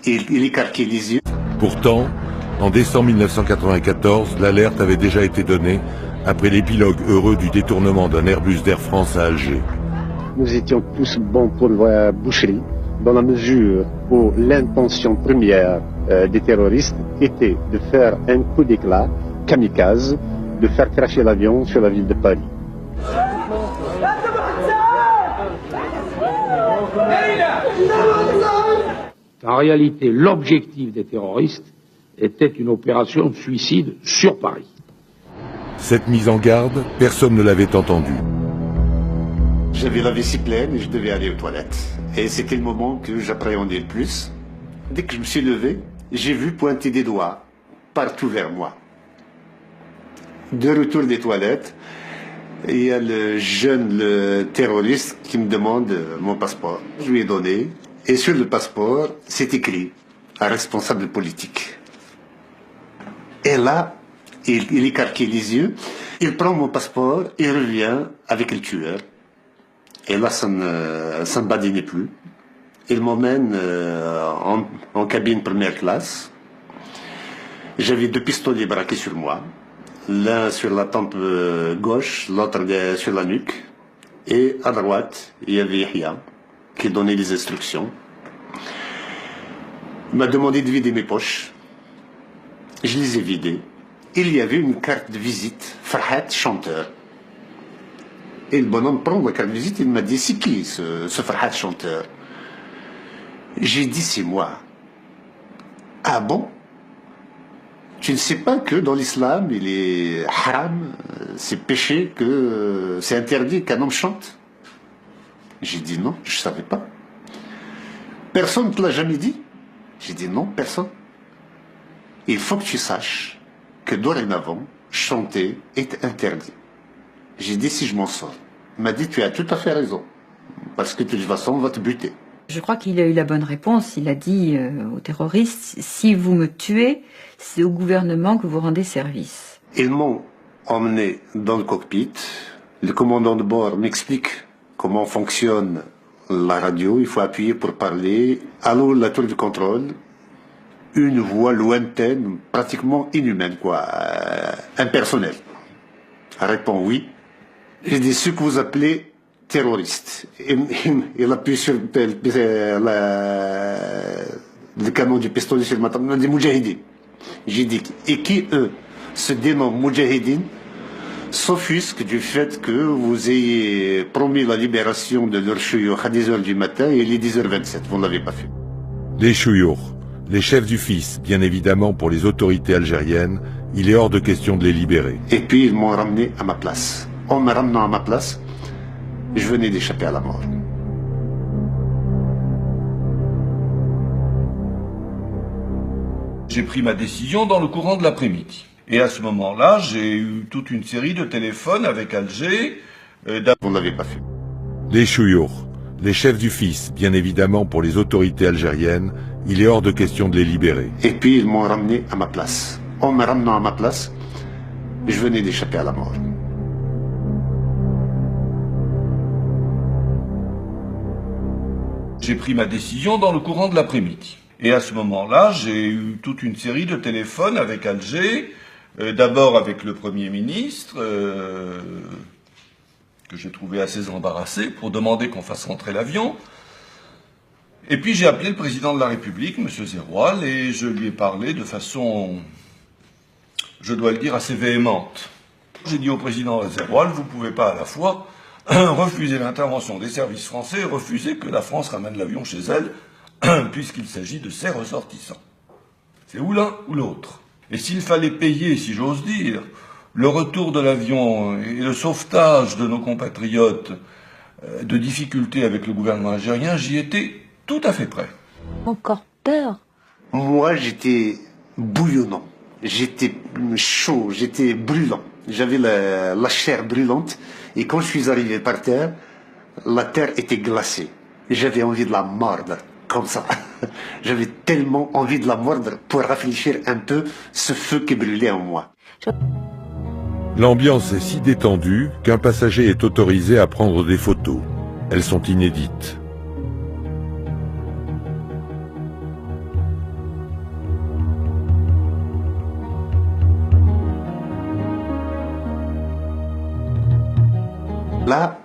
Il écarquait les yeux. Pourtant, en décembre 1994, l'alerte avait déjà été donnée après l'épilogue heureux du détournement d'un Airbus d'Air France à Alger. Nous étions tous bons pour la boucherie, dans la mesure où l'intention première des terroristes était de faire un coup d'éclat, kamikaze, de faire cracher l'avion sur la ville de Paris. En réalité, l'objectif des terroristes était une opération de suicide sur Paris. Cette mise en garde, personne ne l'avait entendue. J'avais la vessie pleine et je devais aller aux toilettes. Et c'était le moment que j'appréhendais le plus. Dès que je me suis levé, j'ai vu pointer des doigts partout vers moi. De retour des toilettes, il y a le terroriste qui me demande mon passeport. Je lui ai donné. Et sur le passeport, c'est écrit « un responsable politique ». Et là, il écarquait les yeux, il prend mon passeport, il revient avec le tueur. Et là, ça ne badinait plus. Il m'emmène en cabine première classe. J'avais 2 pistolets braqués sur moi. L'un sur la tempe gauche, l'autre sur la nuque. Et à droite, il y avait Yahya qui donnait les instructions. Il m'a demandé de vider mes poches. Je les ai vidées. Il y avait une carte de visite, Farhat, chanteur. Et le bonhomme prend la carte de visite, il m'a dit, c'est qui ce Farhat chanteur? J'ai dit, c'est moi. Ah bon? Tu ne sais pas que dans l'islam, il est haram, c'est péché, que c'est interdit qu'un homme chante? J'ai dit non, je ne savais pas. Personne ne te l'a jamais dit? J'ai dit non, personne. Il faut que tu saches que dorénavant, chanter est interdit. J'ai dit si je m'en sors. Il m'a dit tu as tout à fait raison. Parce que de toute façon, on va te buter. Je crois qu'il a eu la bonne réponse. Il a dit aux terroristes, si vous me tuez, c'est au gouvernement que vous rendez service. Ils m'ont emmené dans le cockpit. Le commandant de bord m'explique comment fonctionne la radio. Il faut appuyer pour parler. Allô, la tour de contrôle. Une voix lointaine, pratiquement inhumaine, quoi. Impersonnelle. Elle répond oui. J'ai dit ce que vous appelez terroriste. Il appuie sur le canon du pistolet sur le matin. Il m'a dit Moudjahidine. J'ai dit, et qui eux se dénomment Moudjahidine, s'offusquent du fait que vous ayez promis la libération de leurs chouyours à 10h du matin et il est 10h27. Vous ne l'avez pas fait. Les chouyours, les chefs du fils, bien évidemment pour les autorités algériennes, il est hors de question de les libérer. Et puis ils m'ont ramené à ma place. En me ramenant à ma place, je venais d'échapper à la mort. J'ai pris ma décision dans le courant de l'après-midi. Et à ce moment-là, j'ai eu toute une série de téléphones avec Alger. Vous ne l'avez pas fait. Les chouyours, les chefs du fils, bien évidemment pour les autorités algériennes, il est hors de question de les libérer. Et puis ils m'ont ramené à ma place. En me ramenant à ma place, je venais d'échapper à la mort. J'ai pris ma décision dans le courant de l'après-midi. Et à ce moment-là, j'ai eu toute une série de téléphones avec Alger, d'abord avec le Premier ministre, que j'ai trouvé assez embarrassé, pour demander qu'on fasse rentrer l'avion. Et puis j'ai appelé le président de la République, M. Zeroual, et je lui ai parlé de façon, je dois le dire, assez véhémente. J'ai dit au président Zeroual, vous ne pouvez pas à la fois refuser l'intervention des services français et refuser que la France ramène l'avion chez elle, puisqu'il s'agit de ses ressortissants. C'est ou l'un ou l'autre. Et s'il fallait payer, si j'ose dire, le retour de l'avion et le sauvetage de nos compatriotes de difficultés avec le gouvernement algérien, j'y étais tout à fait prêt. Encore peur? Moi, j'étais bouillonnant. J'étais chaud, j'étais brûlant. J'avais la chair brûlante. Et quand je suis arrivé par terre, la terre était glacée. J'avais envie de la mordre, comme ça. J'avais tellement envie de la mordre pour rafraîchir un peu ce feu qui brûlait en moi. L'ambiance est si détendue qu'un passager est autorisé à prendre des photos. Elles sont inédites. Là,